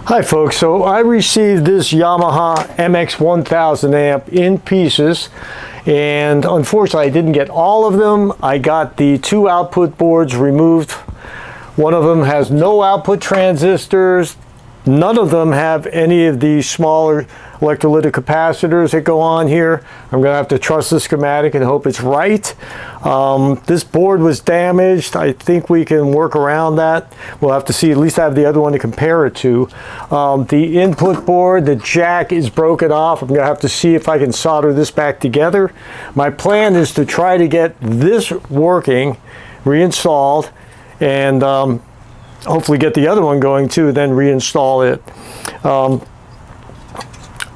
Hi folks, so I received this Yamaha MX1000 amp in pieces, and unfortunately I didn't get all of them. I got the two output boards removed. One of them has no output transistors. None of them have any of the smaller electrolytic capacitors that go on here. I'm going to have to trust the schematic and hope it's right. This board was damaged. I think we can work around that. We'll have to see. At least I have the other one to compare it to. The input board, the jack is broken off. I'm going to have to see if I can solder this back together. My plan is to try to get this working, reinstalled, and hopefully get the other one going too, then reinstall it.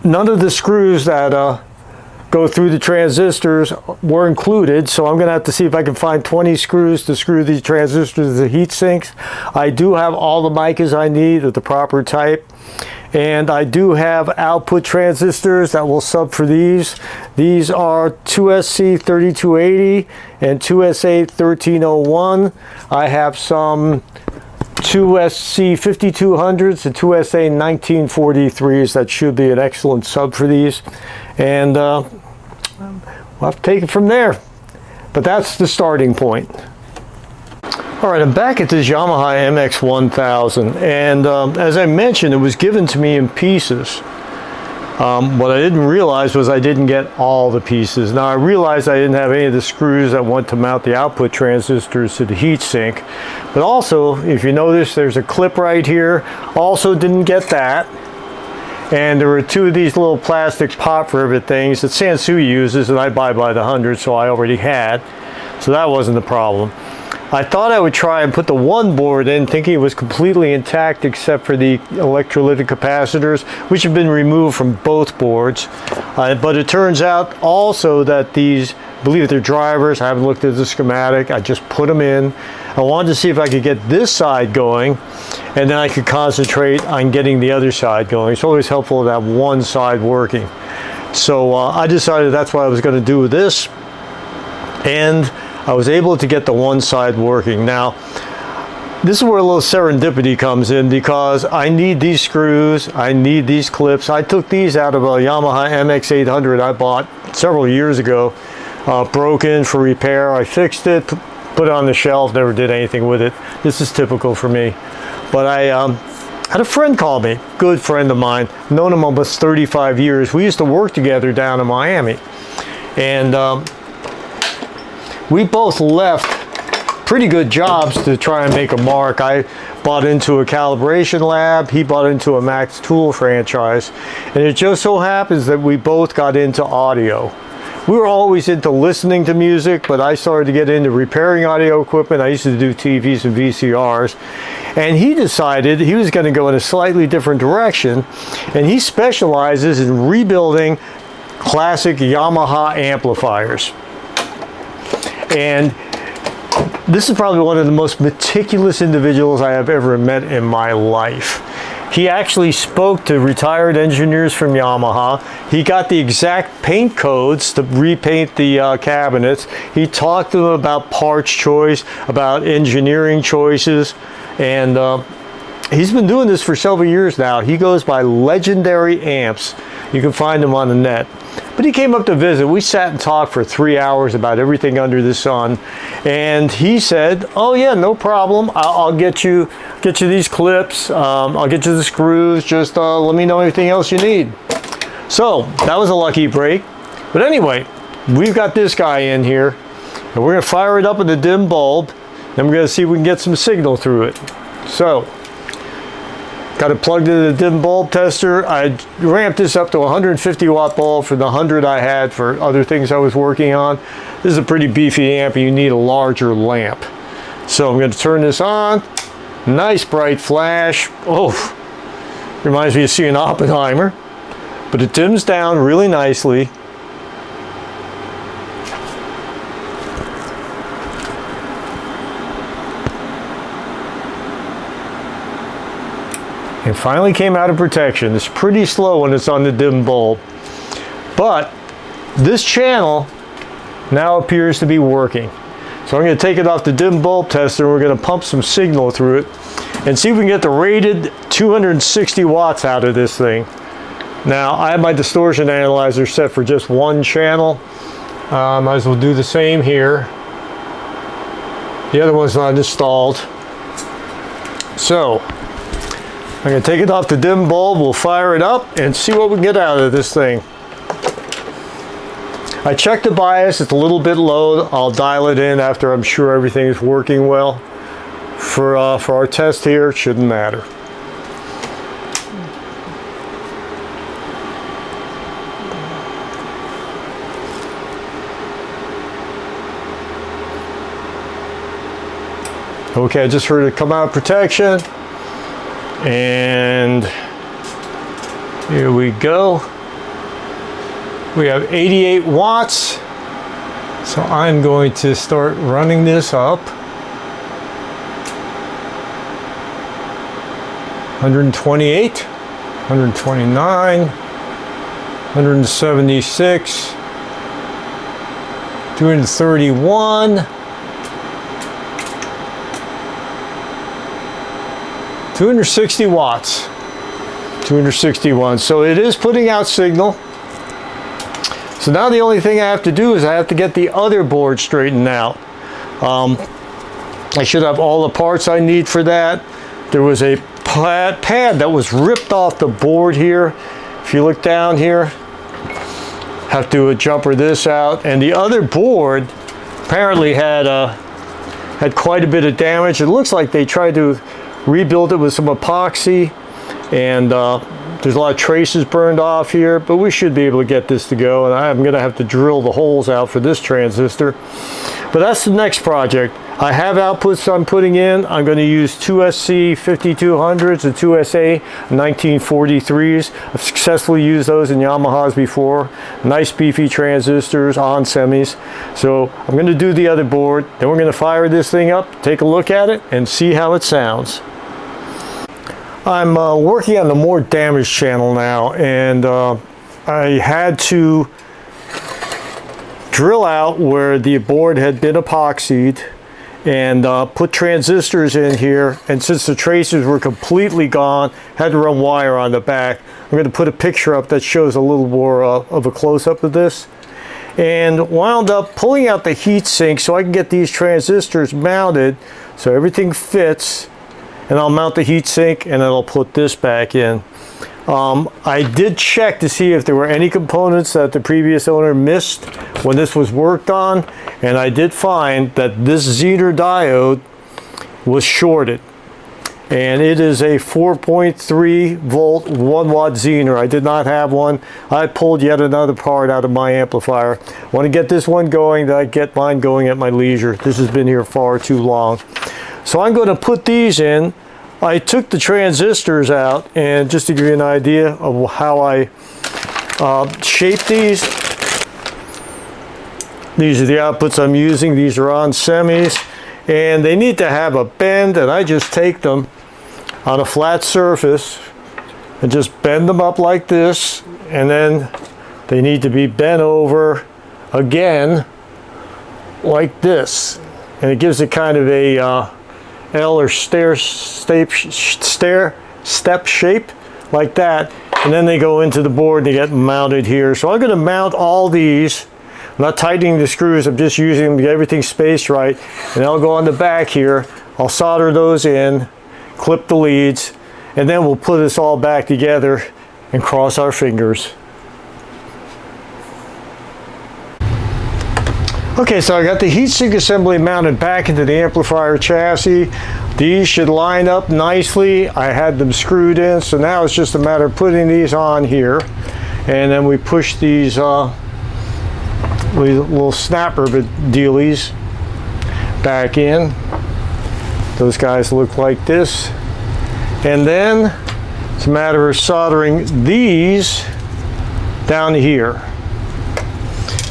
None of the screws that go through the transistors were included, so I'm going to have to see if I can find 20 screws to screw these transistors to the heat sinks. I do have all the micas I need of the proper type, and I do have output transistors that will sub for these. These are 2SC3280 and 2SA1301. I have some 2SC5200s and 2SA1943s. That should be an excellent sub for these, and we'll have to take it from there. But that's the starting point. All right, I'm back at this Yamaha MX1000, and as I mentioned, it was given to me in pieces. What I didn't realize was I didn't get all the pieces. Now I realized I didn't have any of the screws that went to mount the output transistors to the heatsink. But also, if you notice, there's a clip right here. Also didn't get that. And there were two of these little plastic pop rivet things that Sansui uses, and I buy by the 100, so I already had. So that wasn't the problem. I thought I would try and put the one board in, thinking it was completely intact except for the electrolytic capacitors, which have been removed from both boards. But it turns out also that these, I believe they're drivers. I haven't looked at the schematic. I just put them in. I wanted to see if I could get this side going, and then I could concentrate on getting the other side going. It's always helpful to have one side working. So I decided that's what I was going to do with this, and I was able to get the one side working. Now, this is where a little serendipity comes in, because I need these screws, I need these clips. I took these out of a Yamaha MX1000 I bought several years ago, broken for repair. I fixed it, put it on the shelf, never did anything with it. This is typical for me. But I had a friend call me, good friend of mine, known him almost 35 years. We used to work together down in Miami. And we both left pretty good jobs to try and make a mark. I bought into a calibration lab, he bought into a Max tool franchise, and it just so happens that we both got into audio. We were always into listening to music, but I started to get into repairing audio equipment. I used to do TVs and VCRs, and he decided he was going to go in a slightly different direction, and he specializes in rebuilding classic Yamaha amplifiers. And this is probably one of the most meticulous individuals I have ever met in my life. He actually spoke to retired engineers from Yamaha. He got the exact paint codes to repaint the cabinets. He talked to them about parts choice, about engineering choices, and he's been doing this for several years now. He goes by Legendary Amps. You can find him on the net. But he came up to visit. We sat and talked for 3 hours about everything under the sun, and he said, "Oh yeah, no problem. I'll get you these clips. I'll get you the screws. Just let me know anything else you need." So that was a lucky break. But anyway, we've got this guy in here, and we're gonna fire it up in the dim bulb, and we're gonna see if we can get some signal through it. So, got it plugged into the dim bulb tester. I ramped this up to a 150 watt bulb for the 100 I had for other things I was working on. This is a pretty beefy amp, and you need a larger lamp. So I'm going to turn this on. Nice bright flash. Oh, reminds me of seeing Oppenheimer. But it dims down really nicely. It finally came out of protection. It's pretty slow when it's on the dim bulb. But this channel now appears to be working. So I'm going to take it off the dim bulb tester, and we're going to pump some signal through it. and see if we can get the rated 260 watts out of this thing. Now, I have my distortion analyzer set for just one channel. Might as well do the same here. The other one's not installed. So, I'm going to take it off the dim bulb, we'll fire it up and see what we can get out of this thing. I checked the bias, it's a little bit low. I'll dial it in after I'm sure everything is working well. For our test here, it shouldn't matter. Okay, I just heard it come out of protection. And here we go. We have 88 watts. So I'm going to start running this up. 128, 129, 176, 231, 260 watts, 261. So it is putting out signal. So now the only thing I have to do is I have to get the other board straightened out. I should have all the parts I need for that. There was a pad that was ripped off the board here. If you look down here, have to jumper this out. And the other board apparently had quite a bit of damage. It looks like they tried to rebuild it with some epoxy, and there's a lot of traces burned off here, but we should be able to get this to go. And I'm going to have to drill the holes out for this transistor. But that's the next project. I have outputs I'm putting in. I'm going to use two SC 5200s and two SA 1943s. I've successfully used those in Yamahas before. Nice beefy transistors on semis. So I'm going to do the other board. Then we're going to fire this thing up, take a look at it, and see how it sounds. I'm working on the more damaged channel now, and I had to drill out where the board had been epoxied and put transistors in here, and since the traces were completely gone, had to run wire on the back. I'm going to put a picture up that shows a little more of a close-up of this, and wound up pulling out the heat sink so I can get these transistors mounted so everything fits. And I'll mount the heatsink, and then I'll put this back in. I did check to see if there were any components that the previous owner missed when this was worked on, and I did find that this Zener diode was shorted. And it is a 4.3 volt 1 watt Zener. I did not have one. I pulled yet another part out of my amplifier. I want to get this one going, then I get mine going at my leisure. This has been here far too long. So I'm going to put these in. I took the transistors out, and just to give you an idea of how I shape these are the outputs I'm using. These are on semis, and they need to have a bend, and I just take them on a flat surface and just bend them up like this, and then they need to be bent over again like this, and it gives it kind of a L or step shape like that, and then they go into the board and they get mounted here. So I'm going to mount all these. I'm not tightening the screws, I'm just using them to get everything spaced right, and I'll go on the back here. I'll solder those in, clip the leads, and then we'll put this all back together and cross our fingers. Okay, so I got the heatsink assembly mounted back into the amplifier chassis. These should line up nicely. I had them screwed in, so now it's just a matter of putting these on here. And then we push these little snapper dealies back in. Those guys look like this. And then it's a matter of soldering these down here.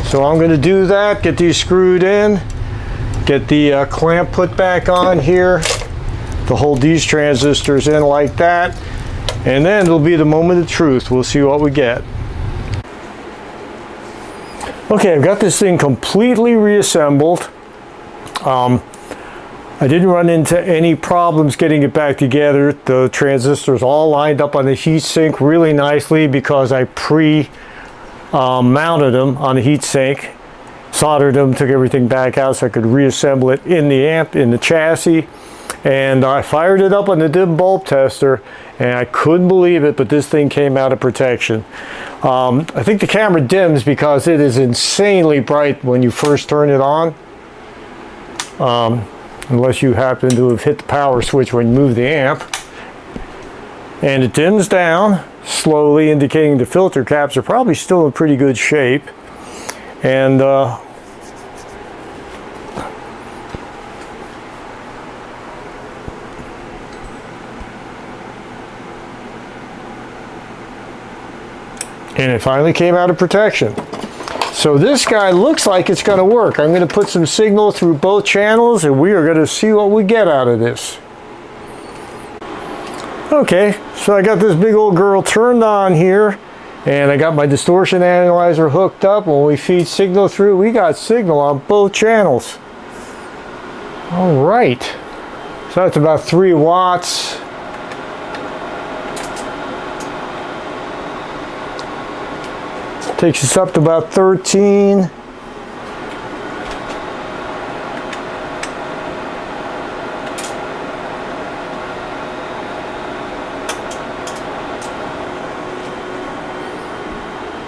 So I'm going to do that, get these screwed in, get the clamp put back on here to hold these transistors in like that, and then it'll be the moment of truth. We'll see what we get. Okay, I've got this thing completely reassembled. I didn't run into any problems getting it back together. The transistors all lined up on the heatsink really nicely because I mounted them on the heatsink, soldered them, took everything back out so I could reassemble it in the amp, in the chassis. And I fired it up on the dim bulb tester, and I couldn't believe it, but this thing came out of protection. I think the camera dims because it is insanely bright when you first turn it on. Unless you happen to have hit the power switch when you move the amp. And it dims down slowly, indicating the filter caps are probably still in pretty good shape. And it finally came out of protection. So this guy looks like it's going to work. I'm going to put some signal through both channels and we are going to see what we get out of this. Okay, so I got this big old girl turned on here and I got my distortion analyzer hooked up. When we feed signal through, we got signal on both channels. All right, so that's about 3 watts. Takes us up to about 13.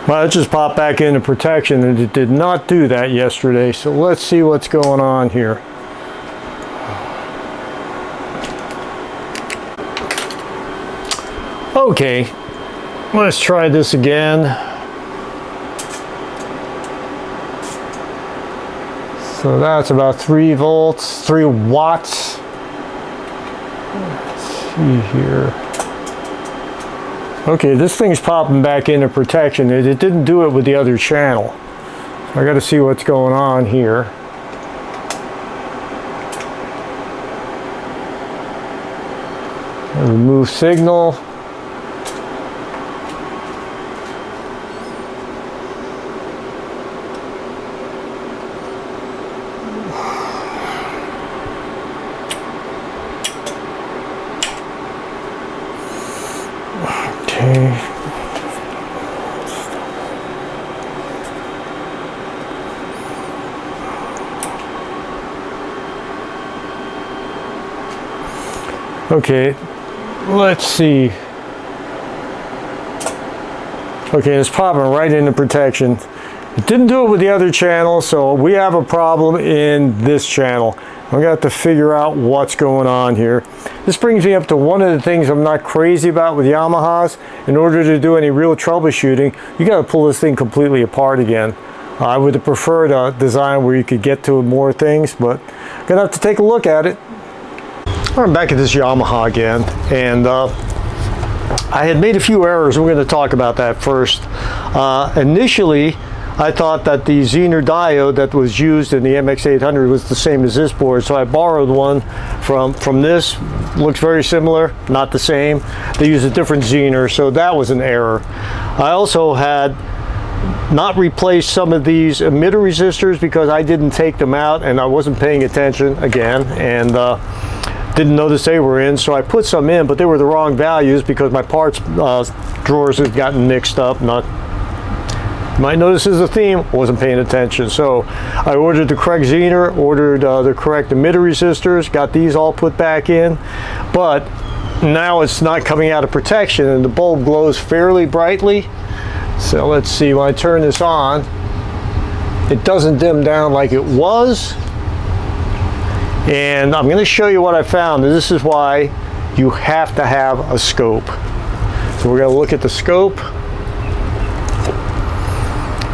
Well, it just popped back into protection and it did not do that yesterday. So let's see what's going on here. Okay, let's try this again. So that's about 3 volts, 3 watts. Let's see here. Okay, this thing's popping back into protection. It didn't do it with the other channel. So I got to see what's going on here. Remove signal. Okay, let's see. Okay, it's popping right into protection. It didn't do it with the other channel, so we have a problem in this channel. I'm gonna have to figure out what's going on here. This brings me up to one of the things I'm not crazy about with Yamahas. In order to do any real troubleshooting, you gotta pull this thing completely apart again. I would have preferred a design where you could get to more things, but I'm gonna have to take a look at it. I'm back at this Yamaha again, and I had made a few errors. We're going to talk about that first. Initially, I thought that the Zener diode that was used in the MX1000 was the same as this board, so I borrowed one from this. Looks very similar, not the same. They use a different Zener, so that was an error. I also had not replaced some of these emitter resistors because I didn't take them out and I wasn't paying attention again, and didn't notice they were in, so I put some in, but they were the wrong values because my parts drawers had gotten mixed up. You might notice as a theme, wasn't paying attention. So I ordered the correct Zener, ordered the correct emitter resistors, got these all put back in, but now it's not coming out of protection and the bulb glows fairly brightly. So let's see, when I turn this on, it doesn't dim down like it was. And I'm going to show you what I found. And this is why you have to have a scope. So we're going to look at the scope.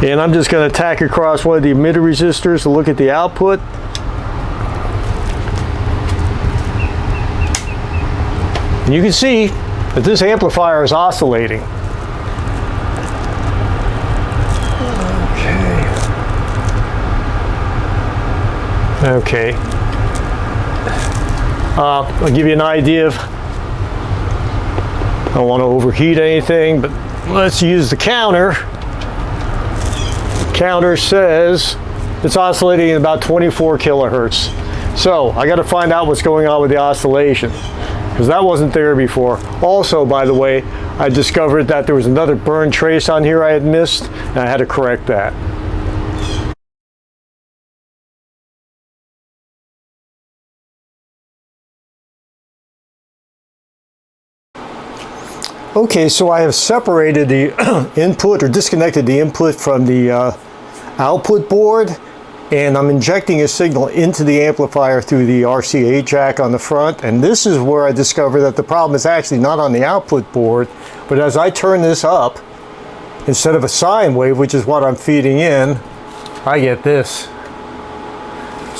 And I'm just going to tack across one of the emitter resistors to look at the output. And you can see that this amplifier is oscillating. Okay. I'll give you an idea of, I don't want to overheat anything, but let's use the counter. The counter says it's oscillating at about 24 kilohertz. So I got to find out what's going on with the oscillation, because that wasn't there before. Also, by the way, I discovered that there was another burn trace on here I had missed, and I had to correct that. Okay, so I have separated the input, or disconnected the input from the output board, and I'm injecting a signal into the amplifier through the RCA jack on the front. And this is where I discovered that the problem is actually not on the output board, but as I turn this up, instead of a sine wave, which is what I'm feeding in, I get this.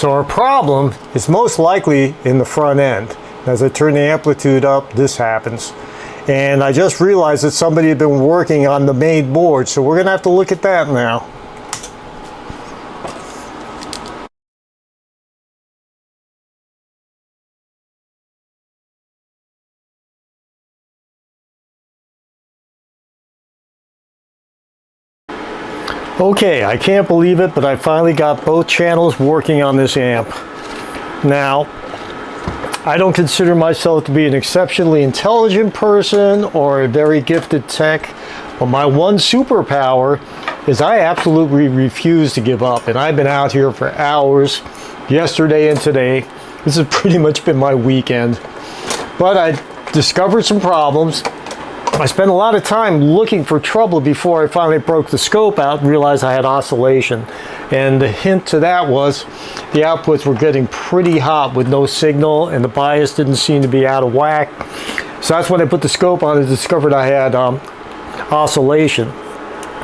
So our problem is most likely in the front end. As I turn the amplitude up, this happens. And I just realized that somebody had been working on the main board, so we're going to have to look at that now. Okay, I can't believe it, but I finally got both channels working on this amp. Now, I don't consider myself to be an exceptionally intelligent person or a very gifted tech, but my one superpower is I absolutely refuse to give up. And I've been out here for hours, yesterday and today. This has pretty much been my weekend. But I discovered some problems. I spent a lot of time looking for trouble before I finally broke the scope out and realized I had oscillation. And the hint to that was the outputs were getting pretty hot with no signal, and the bias didn't seem to be out of whack. So that's when I put the scope on and discovered I had oscillation.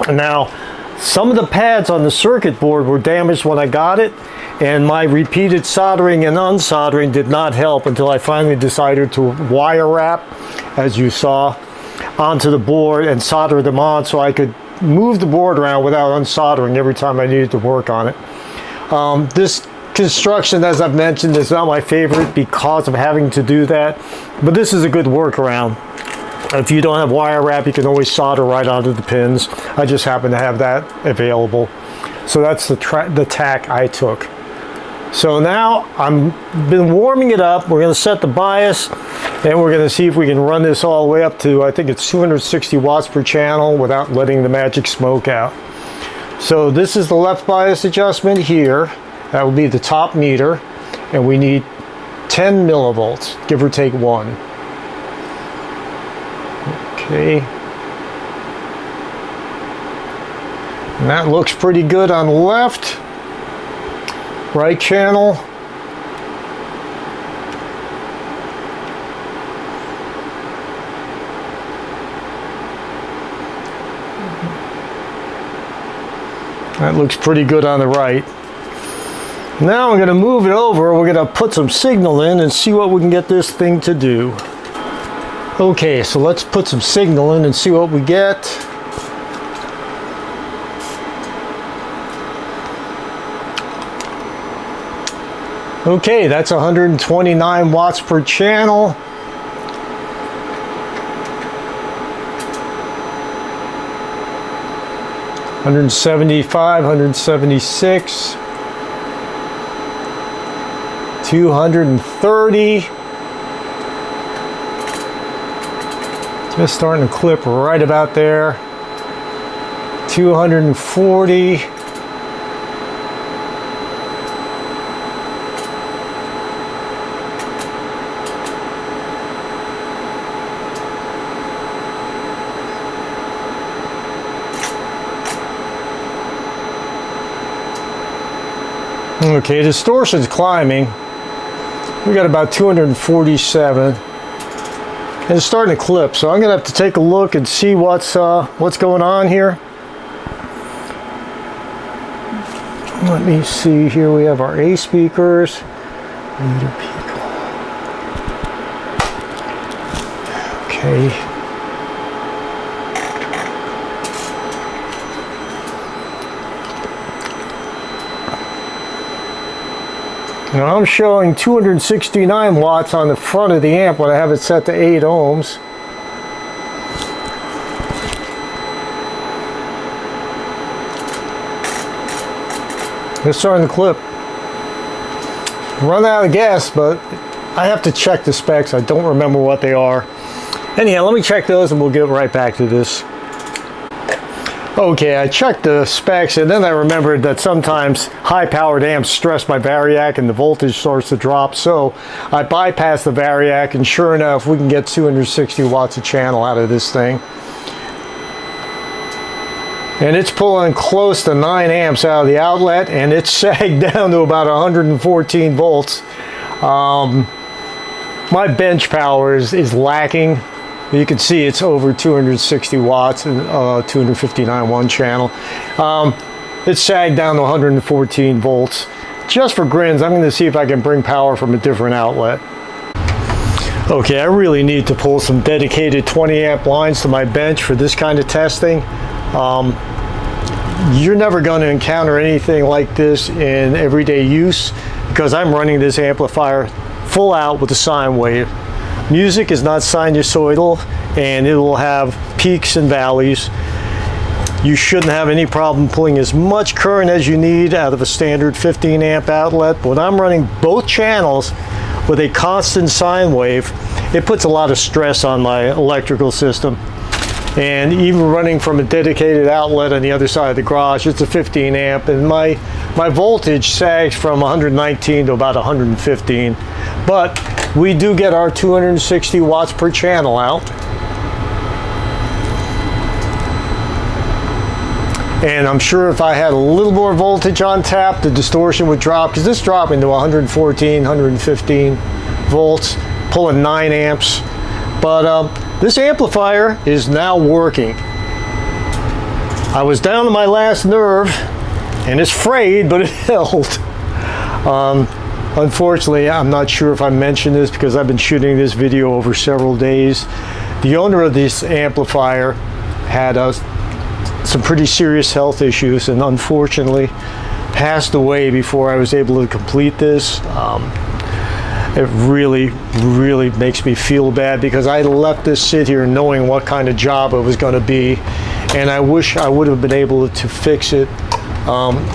Now, some of the pads on the circuit board were damaged when I got it, and my repeated soldering and unsoldering did not help until I finally decided to wire wrap, as you saw, onto the board and solder them on so I could move the board around without unsoldering every time I needed to work on it. This construction, as I've mentioned, is not my favorite because of having to do that, but this is a good workaround. If you don't have wire wrap, you can always solder right onto the pins. I just happen to have that available. So that's the tack I took. So now I've been warming it up. We're going to set the bias, and we're going to see if we can run this all the way up to, I think it's 260 watts per channel without letting the magic smoke out. So this is the left bias adjustment here. That will be the top meter, and we need 10 millivolts, give or take 1. Okay. And that looks pretty good on the left. Right channel. That looks pretty good on the right. Now I'm going to move it over. We're going to put some signal in and see what we can get this thing to do. Okay, so let's put some signal in and see what we get. Okay, that's 129 watts per channel. $175, $176, $230. Just starting to clip right about there. $240. Okay, distortion's climbing. We got about 247, and it's starting to clip. So I'm gonna have to take a look and see what's going on here. Let me see here. We have our A speakers. Okay. Now I'm showing 269 watts on the front of the amp when I have it set to 8 ohms. It's starting to clip. run out of gas, but I have to check the specs. I don't remember what they are. Anyhow, let me check those and we'll get right back to this. Okay, I checked the specs and then I remembered that sometimes high-powered amps stress my variac and the voltage starts to drop, so I bypassed the variac, and sure enough, we can get 260 watts of channel out of this thing. And it's pulling close to 9 amps out of the outlet, and it's sagged down to about 114 volts. My bench power is lacking. You can see it's over 260 watts and 259 one channel. It's sagged down to 114 volts. Just for grins, I'm going to see if I can bring power from a different outlet. Okay, I really need to pull some dedicated 20 amp lines to my bench for this kind of testing. You're never going to encounter anything like this in everyday use because I'm running this amplifier full out with a sine wave. Music is not sinusoidal and it will have peaks and valleys. You shouldn't have any problem pulling as much current as you need out of a standard 15 amp outlet. But when I'm running both channels with a constant sine wave, it puts a lot of stress on my electrical system. And even running from a dedicated outlet on the other side of the garage, it's a 15 amp, and my voltage sags from 119 to about 115. But we do get our 260 watts per channel out. And I'm sure if I had a little more voltage on tap, the distortion would drop, because this dropping to 114, 115 volts, pulling 9 amps. But this amplifier is now working. I was down to my last nerve, and it's frayed, but it held. Unfortunately, I'm not sure if I mentioned this because I've been shooting this video over several days. The owner of this amplifier had some pretty serious health issues and unfortunately passed away before I was able to complete this. It really makes me feel bad because I left this sit here knowing what kind of job it was going to be, and I wish I would have been able to fix it.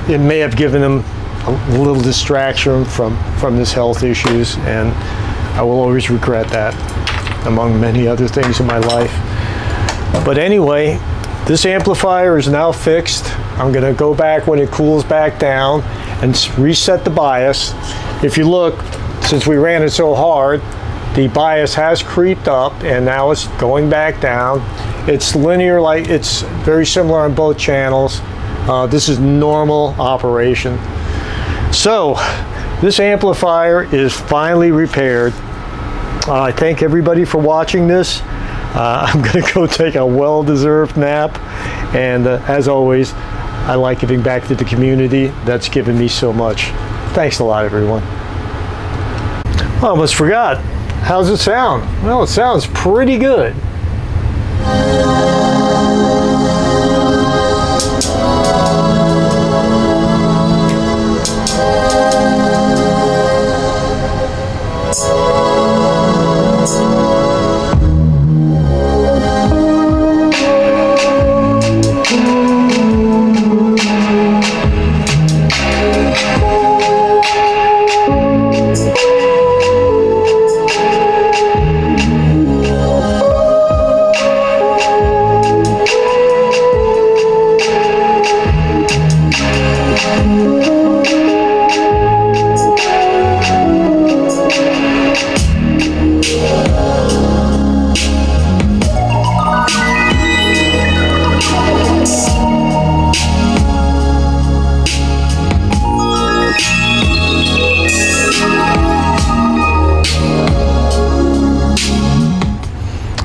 It may have given him a little distraction from his health issues, and I will always regret that, among many other things in my life. But anyway, this amplifier is now fixed. I'm going to go back when it cools back down and reset the bias. If you look, since we ran it so hard, the bias has creeped up and now it's going back down. It's linear, like it's very similar on both channels. This is normal operation. So this amplifier is finally repaired. I thank everybody for watching this. I'm going to go take a well-deserved nap, and as always, I like giving back to the community that's given me so much. Thanks a lot, everyone. Oh, I almost forgot. How's it sound? Well, it sounds pretty good.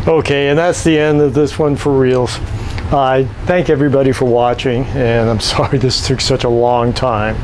Okay, and that's the end of this one for reals. I thank everybody for watching, and I'm sorry this took such a long time.